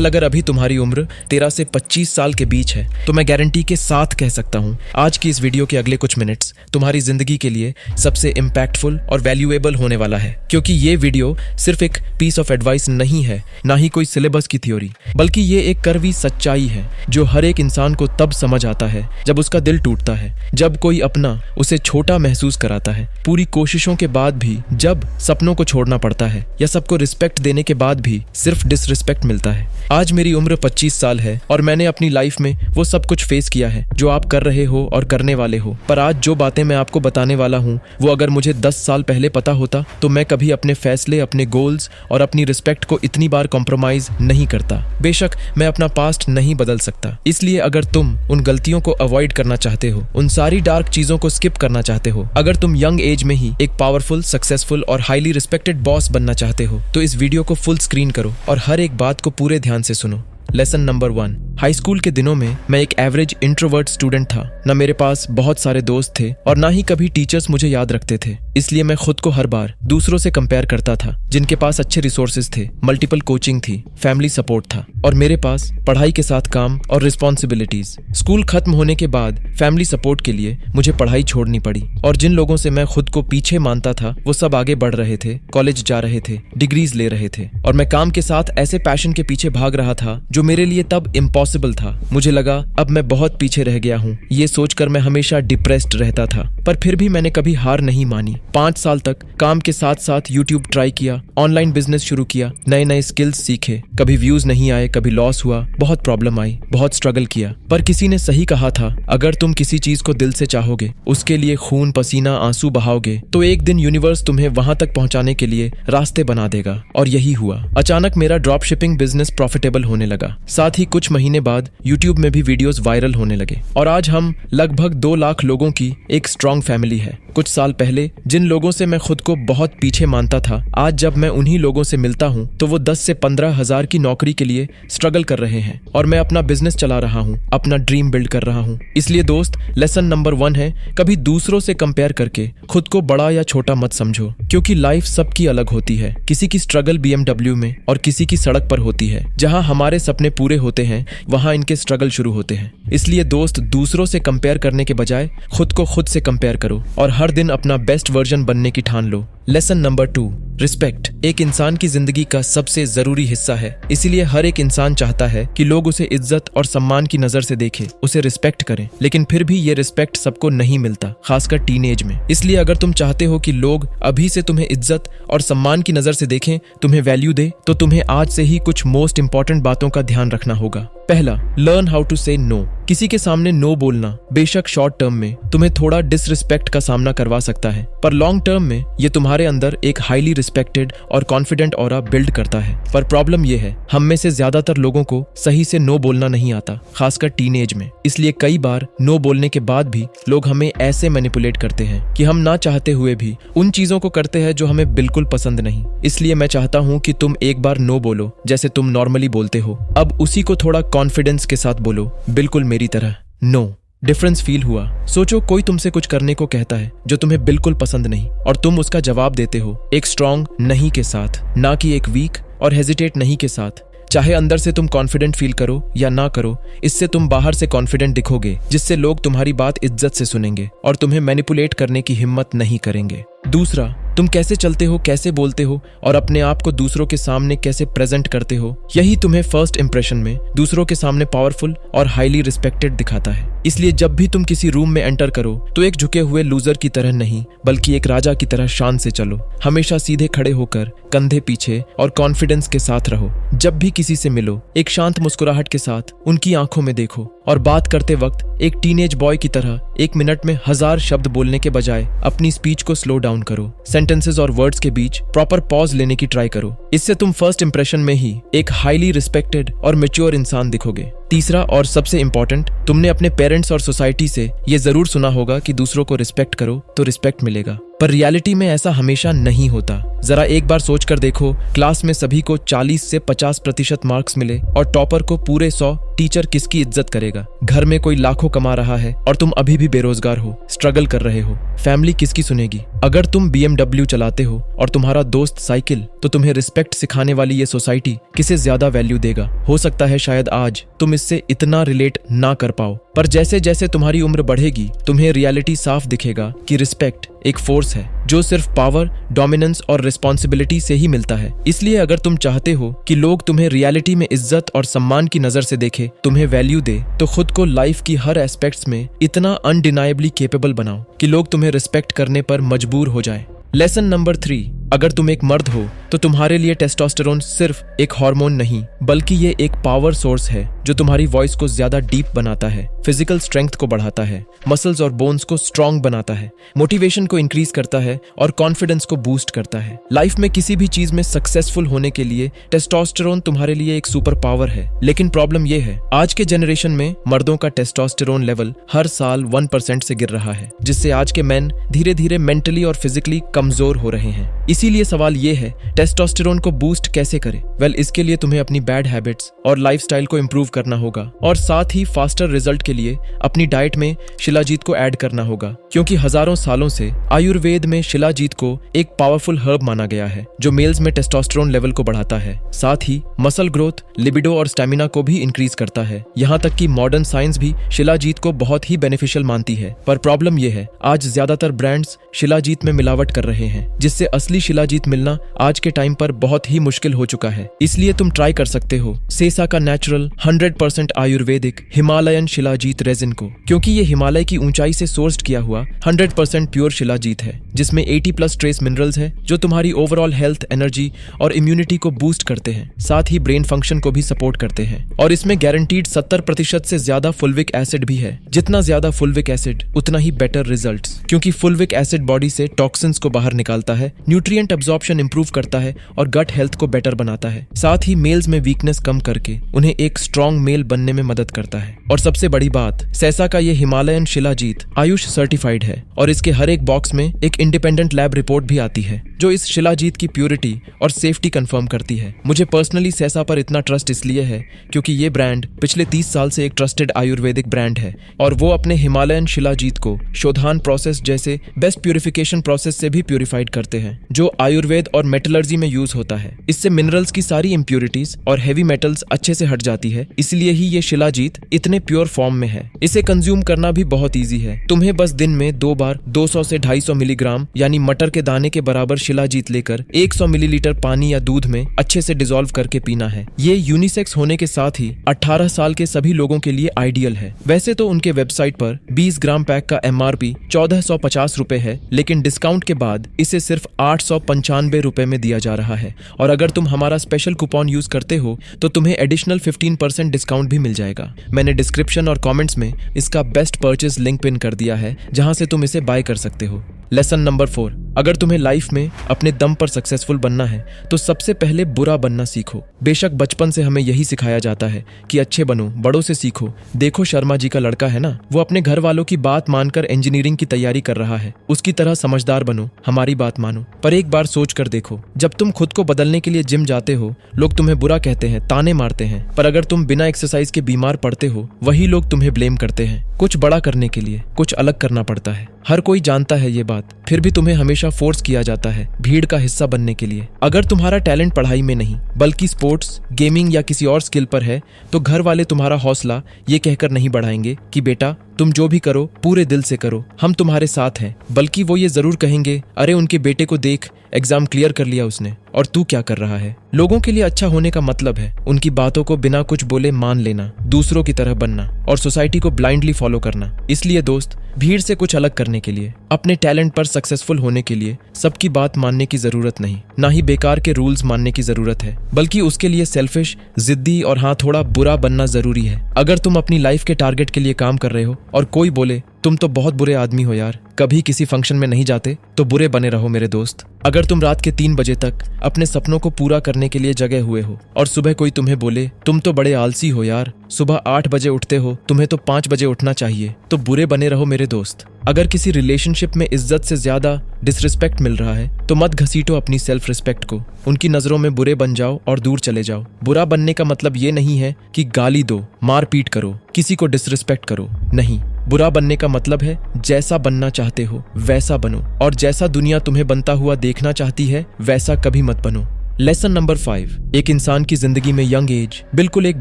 अगर अभी तुम्हारी उम्र 13 से 25 साल के बीच है तो मैं गारंटी के साथ कह सकता हूँ आज की इस वीडियो के अगले कुछ मिनट्स तुम्हारी जिंदगी के लिए सबसे इम्पैक्टफुल और वैल्यूएबल होने वाला है, क्योंकि ये वीडियो सिर्फ एक पीस ऑफ एडवाइस नहीं है, ना ही कोई सिलेबस की थ्योरी, बल्कि ये एक कड़वी सच्चाई है जो हर एक इंसान को तब समझ आता है जब उसका दिल टूटता है, जब कोई अपना उसे छोटा महसूस कराता है, पूरी कोशिशों के बाद भी जब सपनों को छोड़ना पड़ता है, या सबको रिस्पेक्ट देने के बाद भी सिर्फ डिसरिस्पेक्ट मिलता है। आज मेरी उम्र 25 साल है और मैंने अपनी लाइफ में वो सब कुछ फेस किया है जो आप कर रहे हो और करने वाले हो। पर आज जो बातें मैं आपको बताने वाला हूँ वो अगर मुझे 10 साल पहले पता होता तो मैं कभी अपने फैसले, अपने गोल्स और अपनी रिस्पेक्ट को इतनी बार कॉम्प्रोमाइज नहीं करता। बेशक मैं अपना पास्ट नहीं बदल सकता, इसलिए अगर तुम उन गलतियों को अवॉइड करना चाहते हो, उन सारी डार्क चीजों को स्किप करना चाहते हो, अगर तुम यंग एज में ही एक पावरफुल, सक्सेसफुल और हाईली रिस्पेक्टेड बॉस बनना चाहते हो, तो इस वीडियो को फुल स्क्रीन करो और हर एक बात को पूरे ध्यान से सुनो। Lesson number 1। हाई स्कूल के दिनों में मैं एक एवरेज इंट्रोवर्ट स्टूडेंट था। ना मेरे पास बहुत सारे दोस्त थे और ना ही कभी टीचर्स मुझे याद रखते थे, इसलिए मैं खुद को हर बार दूसरों से कंपेयर करता था जिनके पास अच्छे रिसोर्सेज थे, मल्टीपल कोचिंग थी, फैमिली सपोर्ट था और मेरे पास पढ़ाई के साथ काम और रिस्पॉन्सिबिलिटीज। स्कूल खत्म होने के बाद फैमिली सपोर्ट के लिए मुझे पढ़ाई छोड़नी पड़ी और जिन लोगों से मैं खुद को पीछे मानता था वो सब आगे बढ़ रहे थे, कॉलेज जा रहे थे, डिग्रीज ले रहे थे और मैं काम के साथ ऐसे पैशन के पीछे भाग रहा था जो मेरे लिए तब इम्पॉसिबल था। मुझे लगा अब मैं बहुत पीछे रह गया हूँ, ये सोचकर मैं हमेशा डिप्रेस्ड रहता था, पर फिर भी मैंने कभी हार नहीं मानी। 5 साल तक काम के साथ साथ यूट्यूब ट्राई किया, ऑनलाइन बिजनेस शुरू किया, नए नए स्किल्स सीखे। कभी व्यूज नहीं आए, कभी लॉस हुआ, बहुत प्रॉब्लम आई, बहुत स्ट्रगल किया। पर किसी ने सही कहा था, अगर तुम किसी चीज को दिल से चाहोगे, उसके लिए खून पसीना आंसू बहाओगे, तो एक दिन यूनिवर्स तुम्हें वहां तक पहुंचाने के लिए रास्ते बना देगा। और यही हुआ। अचानक मेरा ड्रॉप शिपिंग बिजनेस प्रॉफिटेबल होने लगा, साथ ही कुछ महीने बाद यूट्यूब में भी वीडियोस वायरल होने लगे और आज हम लगभग 2 लाख लोगों की एक स्ट्रॉन्ग फैमिली है। कुछ साल पहले जिन लोगों से मैं खुद को बहुत पीछे मानता था, आज जब मैं उन्हीं लोगों से मिलता हूँ तो वो 10 से 15 हजार की नौकरी के लिए स्ट्रगल कर रहे हैं और मैं अपना बिजनेस चला रहा हूँ, अपना ड्रीम बिल्ड कर रहा हूँ। इसलिए दोस्त, लेसन नंबर 1 है, कभी दूसरों से कंपेयर करके खुद को बड़ा या छोटा मत समझो, क्योंकि लाइफ सबकी अलग होती है। किसी की स्ट्रगल BMW में और किसी की सड़क पर होती है। जहाँ हमारे सपने पूरे होते हैं वहां इनके स्ट्रगल शुरू होते हैं। इसलिए दोस्त, दूसरों से कंपेयर करने के बजाय खुद को खुद से कंपेयर करो और हर दिन अपना बेस्ट वर्जन बनने की ठान लो। Lesson number 2। रिस्पेक्ट एक इंसान की जिंदगी का सबसे जरूरी हिस्सा है, इसीलिए हर एक इंसान चाहता है कि लोग उसे इज्जत और सम्मान की नजर से देखें, उसे रिस्पेक्ट करें। लेकिन फिर भी ये रिस्पेक्ट सबको नहीं मिलता, खासकर टीनेज में। इसलिए अगर तुम चाहते हो कि लोग अभी से तुम्हें इज्जत और सम्मान की नजर से देखें, तुम्हें वैल्यू दे, तो तुम्हें आज से ही कुछ मोस्ट इंपॉर्टेंट बातों का ध्यान रखना होगा। पहला, लर्न हाउ टू से नो। किसी के सामने नो बोलना बेशक शॉर्ट टर्म में तुम्हें थोड़ा डिसरिस्पेक्ट का सामना करवा सकता है, पर लॉन्ग टर्म में ये तुम्हारे अंदर एक हाईली रिस्पेक्टेड और कॉन्फिडेंट ऑरा बिल्ड करता है। पर प्रॉब्लम ये है, हम में से ज्यादातर लोगों को सही से नो बोलना नहीं आता, खासकर टीनेज में। इसलिए कई बार नो बोलने के बाद भी लोग हमें ऐसे मैनिपुलेट करते हैं कि हम ना चाहते हुए भी उन चीजों को करते हैं जो हमें बिल्कुल पसंद नहीं। इसलिए मैं चाहता हूँ कि तुम एक बार नो बोलो जैसे तुम नॉर्मली बोलते हो, अब उसी को थोड़ा कॉन्फिडेंस के साथ बोलो, बिल्कुल मेरी तरह। नो। डिफरेंस फील हुआ? सोचो कोई तुमसे कुछ करने को कहता है जो तुम्हें बिल्कुल पसंद नहीं और तुम उसका जवाब देते हो एक स्ट्रॉन्ग नहीं के साथ, ना कि एक वीक और हेजिटेट नहीं के साथ। चाहे अंदर से तुम कॉन्फिडेंट फील करो या ना करो, इससे तुम बाहर से कॉन्फिडेंट दिखोगे, जिससे लोग तुम्हारी बात इज्जत से सुनेंगे और तुम्हें मैनिपुलेट करने की हिम्मत नहीं करेंगे। दूसरा, तुम कैसे चलते हो, कैसे बोलते हो और अपने आप को दूसरों के सामने कैसे प्रेजेंट करते हो, यही तुम्हें फर्स्ट इंप्रेशन में दूसरों के सामने पावरफुल और हाईली रिस्पेक्टेड दिखाता है। इसलिए जब भी तुम किसी रूम में एंटर करो तो एक झुके हुए लूजर की तरह नहीं, बल्कि एक राजा की तरह शान से चलो। हमेशा सीधे खड़े होकर, कंधे पीछे और कॉन्फिडेंस के साथ रहो। जब भी किसी से मिलो, एक शांत मुस्कुराहट के साथ उनकी आंखों में देखो और बात करते वक्त एक टीनेज बॉय की तरह 1 मिनट में 1000 शब्द बोलने के बजाय अपनी स्पीच को स्लो डाउन करो। सेंटेंसेस और वर्ड्स के बीच प्रॉपर पॉज लेने की ट्राई करो। इससे तुम फर्स्ट इंप्रेशन में ही एक हाईली रिस्पेक्टेड और मैच्योर इंसान दिखोगे। तीसरा और सबसे इंपॉर्टेंट, तुमने अपने पेरेंट्स और सोसाइटी से ये जरूर सुना होगा कि दूसरों को रिस्पेक्ट करो तो रिस्पेक्ट मिलेगा। पर रियलिटी में ऐसा हमेशा नहीं होता। जरा एक बार सोच कर देखो, क्लास में सभी को 40 से 50% मार्क्स मिले और टॉपर को पूरे 100, टीचर किसकी इज्जत करेगा? घर में कोई लाखों कमा रहा है और तुम अभी भी बेरोजगार हो, स्ट्रगल कर रहे हो, फैमिली किसकी सुनेगी? अगर तुम BMW चलाते हो और तुम्हारा दोस्त साइकिल, तो तुम्हें रिस्पेक्ट सिखाने वाली ये सोसाइटी किसे ज्यादा वैल्यू देगा? हो सकता है शायद आज तुम इससे इतना रिलेट ना कर पाओ, पर जैसे जैसे तुम्हारी उम्र बढ़ेगी तुम्हें रियलिटी साफ दिखेगा कि रिस्पेक्ट एक फोर्स है जो सिर्फ पावर, डोमिनेंस और रिस्पॉन्सिबिलिटी से ही मिलता है। इसलिए अगर तुम चाहते हो कि लोग तुम्हें रियलिटी में इज्जत और सम्मान की नजर से देखे, तुम्हें वैल्यू दे, तो खुद को लाइफ की हर एस्पेक्ट्स में इतना अनडिनाइबली केपेबल बनाओ कि लोग तुम्हें रिस्पेक्ट करने पर मजबूर हो जाएं। लेसन नंबर 3, अगर तुम एक मर्द हो तो तुम्हारे लिए टेस्टोस्टेरोन सिर्फ एक हार्मोन नहीं, बल्कि ये एक पावर सोर्स है जो तुम्हारी वॉइस को ज्यादा डीप बनाता है, फिजिकल स्ट्रेंथ को बढ़ाता है, मसल्स और बोन्स को स्ट्रांग बनाता है, मोटिवेशन को इंक्रीज करता है और कॉन्फिडेंस को बूस्ट करता है। लाइफ में किसी भी चीज में सक्सेसफुल होने के लिए टेस्टोस्टेरोन तुम्हारे लिए एक सुपर पावर है। लेकिन प्रॉब्लम ये है, आज के जनरेशन में मर्दों का टेस्टोस्टेरोन लेवल हर साल 1% से गिर रहा है, जिससे आज के मेन धीरे धीरे मेंटली और फिजिकली कमजोर हो रहे हैं। इसीलिए सवाल ये है, टेस्टोस्टेरोन को बूस्ट कैसे करें? वेल, इसके लिए तुम्हें अपनी बैड हैबिट्स और लाइफस्टाइल को इंप्रूव करना होगा और साथ ही फास्टर रिजल्ट के लिए अपनी डाइट में शिलाजीत को ऐड करना होगा, क्योंकि हजारों सालों से आयुर्वेद में शिलाजीत को एक पावरफुल हर्ब माना गया है जो मेल्स में टेस्टोस्टेरोन लेवल को बढ़ाता है, साथ ही मसल ग्रोथ, लिबिडो और स्टेमिना को भी इंक्रीज करता है। यहाँ तक कि मॉडर्न साइंस भी शिलाजीत को बहुत ही बेनिफिशियल मानती है। पर प्रॉब्लम यह है, आज ज्यादातर ब्रांड्स शिलाजीत में मिलावट कर रहे हैं, जिससे असली शिलाजीत मिलना आज के टाइम पर बहुत ही मुश्किल हो चुका है। इसलिए तुम ट्राई कर सकते हो सेसा का natural 100% Ayurvedic Himalayan shilajit resin को, क्योंकि ये हिमालय की ऊंचाई से सोर्स्ड किया हुआ 100% प्योर शिलाजीत है, जिसमें 80+ ट्रेस मिनरल्स है जो तुम्हारी ओवरऑल हेल्थ, एनर्जी और इम्यूनिटी को बूस्ट करते हैं, साथ ही ब्रेन फंक्शन को भी सपोर्ट करते हैं। और इसमें गारंटीड 70% से ज्यादा फुलविक एसिड भी है। जितना ज्यादा फुलविक एसिड उतना ही बेटर रिजल्ट्स, क्योंकि फुलविक एसिड बॉडी से टॉक्सिन्स को बाहर निकालता है, न्यूट्रिएंट अब्जॉर्प्शन इंप्रूव करता है और गट हेल्थ को बेटर बनाता है। साथ ही मेल्स में वीकनेस कम करके उन्हें एक स्ट्रॉन्ग मेल बनने में मदद करता है। और सबसे बड़ी बात, सेसा का ये हिमालयन शिलाजीत आयुष सर्टिफाइड है और इसके हर एक बॉक्स में एक इंडिपेंडेंट लैब रिपोर्ट भी आती है जो इस शिलाजीत की प्योरिटी और सेफ्टी कंफर्म करती है। मुझे पर्सनली सेसा पर इतना ट्रस्ट इसलिए है क्योंकि ये ब्रांड पिछले 30 साल से एक ट्रस्टेड आयुर्वेदिक ब्रांड है और वो अपने हिमालयन शिलाजीत को शोधान प्रोसेस जैसे बेस्ट प्यूरिफिकेशन प्रोसेस से भी प्यूरिफाइड करते हैं, जो आयुर्वेद और मेटलर्जी में यूज होता है। इससे मिनरल्स की सारी इंप्यूरिटीज और हेवी मेटल्स अच्छे से हट जाती है, इसलिए ही ये शिलाजीत इतने प्योर फॉर्म में है। इसे कंज्यूम करना भी बहुत ईजी है। तुम्हें बस दिन में 2 बार 200 से 250 मिलीग्राम यानी मटर के दाने के बराबर शिलाजीत लेकर 100 मिलीलीटर पानी या दूध में अच्छे से डिसॉल्व करके पीना है। ये यूनिसेक्स होने के साथ ही 18 साल के सभी लोगों के लिए आइडियल है। वैसे तो उनके वेबसाइट पर 20 ग्राम पैक का MRP 1450 रुपए है, लेकिन डिस्काउंट के बाद इसे सिर्फ 895 रुपए में दिया जा रहा है। और अगर तुम हमारा स्पेशल कूपन यूज करते हो तो तुम्हें एडिशनल 15% डिस्काउंट भी मिल जाएगा। मैंने डिस्क्रिप्शन और कमेंट्स में इसका बेस्ट परचेज लिंक पिन कर दिया है, जहां से तुम इसे बाय कर सकते हो। लेसन नंबर 4, अगर तुम्हें लाइफ में अपने दम पर सक्सेसफुल बनना है तो सबसे पहले बुरा बनना सीखो। बेशक बचपन से हमें यही सिखाया जाता है कि अच्छे बनो, बड़ों से सीखो। देखो शर्मा जी का लड़का है ना, वो अपने घर वालों की बात मानकर इंजीनियरिंग की तैयारी कर रहा है। उसकी तरह समझदार बनो, हमारी बात मानो। पर एक बार सोच कर देखो, जब तुम खुद को बदलने के लिए जिम जाते हो, लोग तुम्हें बुरा कहते हैं, ताने मारते हैं, पर अगर तुम बिना एक्सरसाइज के बीमार पड़ते हो, वही लोग तुम्हें ब्लेम करते हैं। कुछ बड़ा करने के लिए कुछ अलग करना पड़ता है। हर कोई जानता है ये बात, फिर भी तुम्हें हमेशा फोर्स किया जाता है भीड़ का हिस्सा बनने के लिए। अगर तुम्हारा टैलेंट पढ़ाई में नहीं बल्कि स्पोर्ट्स, गेमिंग या किसी और स्किल पर है, तो घर वाले तुम्हारा हौसला ये कहकर नहीं बढ़ाएंगे कि बेटा तुम जो भी करो पूरे दिल से करो, हम तुम्हारे साथ हैं। बल्कि वो ये जरूर कहेंगे, अरे उनके बेटे को देख, एग्जाम क्लियर कर लिया उसने और तू क्या कर रहा है। लोगों के लिए अच्छा होने का मतलब है उनकी बातों को बिना कुछ बोले मान लेना, दूसरों की तरह बनना और सोसाइटी को ब्लाइंडली फॉलो करना। इसलिए दोस्त, भीड़ से कुछ अलग करने के लिए, अपने टैलेंट पर सक्सेसफुल होने के लिए सबकी बात मानने की जरूरत नहीं, ना ही बेकार के रूल्स मानने की जरूरत है, बल्कि उसके लिए सेल्फिश, जिद्दी और हाँ थोड़ा बुरा बनना जरूरी है। अगर तुम अपनी लाइफ के टारगेट के लिए काम कर रहे हो और कोई बोले तुम तो बहुत बुरे आदमी हो यार, कभी किसी फंक्शन में नहीं जाते तो बुरे बने रहो मेरे दोस्त। अगर तुम रात के 3 बजे तक अपने सपनों को पूरा करने के लिए जगे हुए हो और सुबह कोई तुम्हें बोले तुम तो बड़े आलसी हो यार, सुबह 8 बजे उठते हो, तुम्हें तो 5 बजे उठना चाहिए, तो बुरे बने रहो मेरे दोस्त। अगर किसी रिलेशनशिप में इज्जत से ज्यादा डिसरिस्पेक्ट मिल रहा है तो मत घसीटो अपनी सेल्फ रिस्पेक्ट को। उनकी नजरों में बुरे बन जाओ और दूर चले जाओ। बुरा बनने का मतलब ये नहीं है कि गाली दो, मार पीट करो, किसी को डिसरिस्पेक्ट करो, नहीं। बुरा बनने का मतलब है जैसा बनना चाहते हो वैसा बनो, और जैसा दुनिया तुम्हें बनता हुआ देखना चाहती है वैसा कभी मत बनो। लेसन नंबर 5, एक इंसान की जिंदगी में यंग एज बिल्कुल एक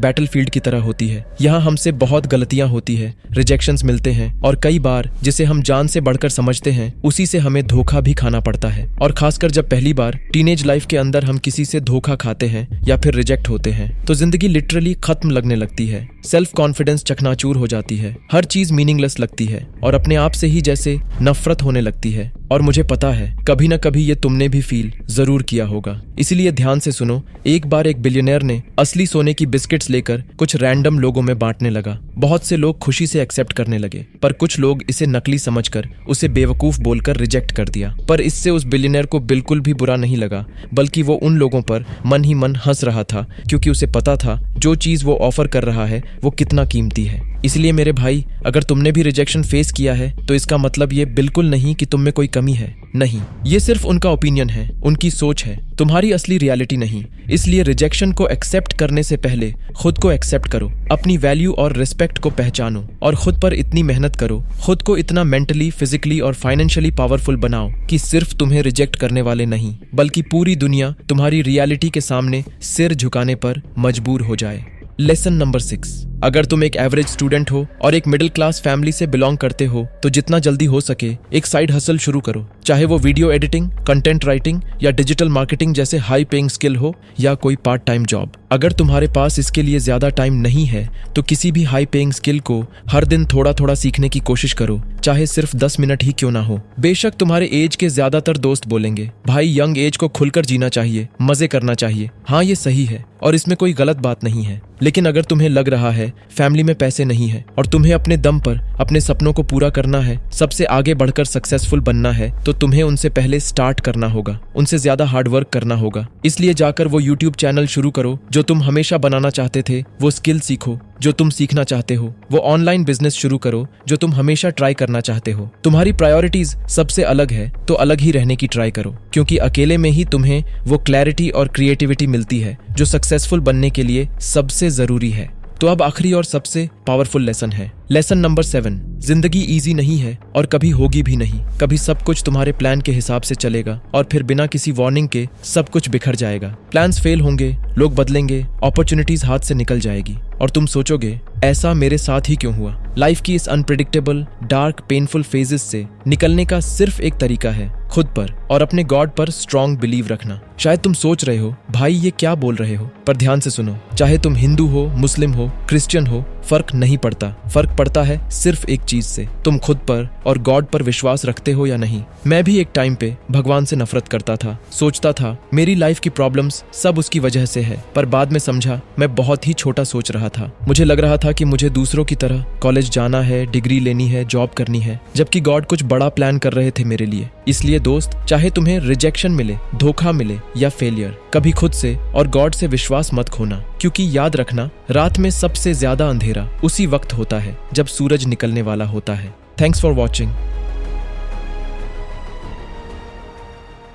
बैटलफील्ड की तरह होती है। यहाँ हमसे बहुत गलतियां होती है, रिजेक्शंस मिलते हैं, और कई बार जिसे हम जान से बढ़कर समझते हैं उसी से हमें धोखा भी खाना पड़ता है। और खासकर जब पहली बार टीनेज लाइफ के अंदर हम किसी से धोखा खाते हैं या फिर रिजेक्ट होते हैं तो जिंदगी लिटरली खत्म लगने लगती है। सेल्फ कॉन्फिडेंस चकनाचूर हो जाती है, हर चीज मीनिंगलेस लगती है और अपने आप से ही जैसे नफरत होने लगती है। और मुझे पता है कभी ना कभी ये तुमने भी फील जरूर किया होगा, इसलिए ध्यान से सुनो। एक बार एक बिलियनर ने असली सोने की बिस्किट्स लेकर कुछ रैंडम लोगों में बांटने लगा। बहुत से लोग खुशी से एक्सेप्ट करने लगे, पर कुछ लोग इसे नकली समझकर उसे बेवकूफ बोलकर रिजेक्ट कर दिया। पर इससे उस बिलियनर को बिल्कुल भी बुरा नहीं लगा, बल्कि वो उन लोगों पर मन ही मन हंस रहा था, क्योंकि उसे पता था जो चीज वो ऑफर कर रहा है वो कितना कीमती है। इसलिए मेरे भाई, अगर तुमने भी रिजेक्शन फेस किया है तो इसका मतलब ये बिल्कुल नहीं कि तुम में कोई कमी है, नहीं। ये सिर्फ उनका ओपिनियन है, उनकी सोच है, तुम्हारी असली रियलिटी नहीं। इसलिए रिजेक्शन को एक्सेप्ट करने से पहले खुद को एक्सेप्ट करो, अपनी वैल्यू और रिस्पेक्ट को पहचानो और खुद पर इतनी मेहनत करो, खुद को इतना मेंटली, फिजिकली और फाइनेंशियली पावरफुल बनाओ कि सिर्फ तुम्हें रिजेक्ट करने वाले नहीं बल्कि पूरी दुनिया तुम्हारी रियलिटी के सामने सिर झुकाने पर मजबूर हो जाए। लेसन नंबर 6, अगर तुम एक एवरेज स्टूडेंट हो और एक मिडिल क्लास फैमिली से बिलोंग करते हो तो जितना जल्दी हो सके एक साइड हसल शुरू करो, चाहे वो वीडियो एडिटिंग, कंटेंट राइटिंग या डिजिटल मार्केटिंग जैसे हाई पेइंग स्किल हो या कोई पार्ट टाइम जॉब। अगर तुम्हारे पास इसके लिए ज्यादा टाइम नहीं है तो किसी भी हाई पेइंग स्किल को हर दिन थोड़ा थोड़ा सीखने की कोशिश करो, चाहे सिर्फ 10 मिनट ही क्यों ना हो। बेशक तुम्हारे एज के ज्यादातर दोस्त बोलेंगे भाई यंग एज को खुलकर जीना चाहिए, मजे करना चाहिए। हाँ, ये सही है और इसमें कोई गलत बात नहीं है, लेकिन अगर तुम्हें लग रहा है फैमिली में पैसे नहीं है और तुम्हें अपने दम पर अपने सपनों को पूरा करना है, सबसे आगे बढ़कर सक्सेसफुल बनना है, तो तुम्हें उनसे पहले स्टार्ट करना होगा, उनसे ज्यादा हार्ड वर्क करना होगा। इसलिए जाकर वो यूट्यूब चैनल शुरू करो जो तुम हमेशा बनाना चाहते थे, वो स्किल सीखो जो तुम सीखना चाहते हो, वो ऑनलाइन बिजनेस शुरू करो जो तुम हमेशा ट्राई करना चाहते हो। तुम्हारी प्रायोरिटीज सबसे अलग है तो अलग ही रहने की ट्राई करो, क्योंकि अकेले में ही तुम्हें वो क्लैरिटी और क्रिएटिविटी मिलती है जो सक्सेसफुल बनने के लिए सबसे जरूरी है। तो अब आखिरी और सबसे पावरफुल लेसन है, लेसन नंबर 7। जिंदगी इजी नहीं है और कभी होगी भी नहीं। कभी सब कुछ तुम्हारे प्लान के हिसाब से चलेगा और फिर बिना किसी वार्निंग के सब कुछ बिखर जाएगा। प्लान्स फेल होंगे, लोग बदलेंगे, अपॉर्चुनिटीज हाथ से निकल जाएगी और तुम सोचोगे ऐसा मेरे साथ ही क्यों हुआ। लाइफ की इस अनप्रेडिक्टेबल, डार्क, पेनफुल फेजेस से निकलने का सिर्फ एक तरीका है, खुद पर और अपने गॉड पर स्ट्रॉन्ग बिलीव रखना। शायद तुम सोच रहे हो भाई ये क्या बोल रहे हो, पर ध्यान से सुनो। चाहे तुम हिंदू हो, मुस्लिम हो, क्रिश्चियन हो, फर्क नहीं पड़ता। फर्क पड़ता है सिर्फ एक चीज से, तुम खुद पर और गॉड पर विश्वास रखते हो या नहीं। मैं भी एक टाइम पे भगवान से नफरत करता था, सोचता था मेरी लाइफ की प्रॉब्लम्स सब उसकी वजह से है, पर बाद में समझा मैं बहुत ही छोटा सोच रहा था। मुझे लग रहा था कि मुझे दूसरों की तरह कॉलेज जाना है, डिग्री लेनी है, जॉब करनी है, जबकि गॉड कुछ बड़ा प्लान कर रहे थे मेरे लिए। इसलिए दोस्त, चाहे तुम्हें रिजेक्शन मिले, धोखा मिले या फेलियर, कभी खुद से और गॉड से विश्वास मत खोना, क्योंकि याद रखना रात में सबसे ज्यादा अंधेरा उसी वक्त होता है जब सूरज निकलने वाला होता है। Thanks for watching.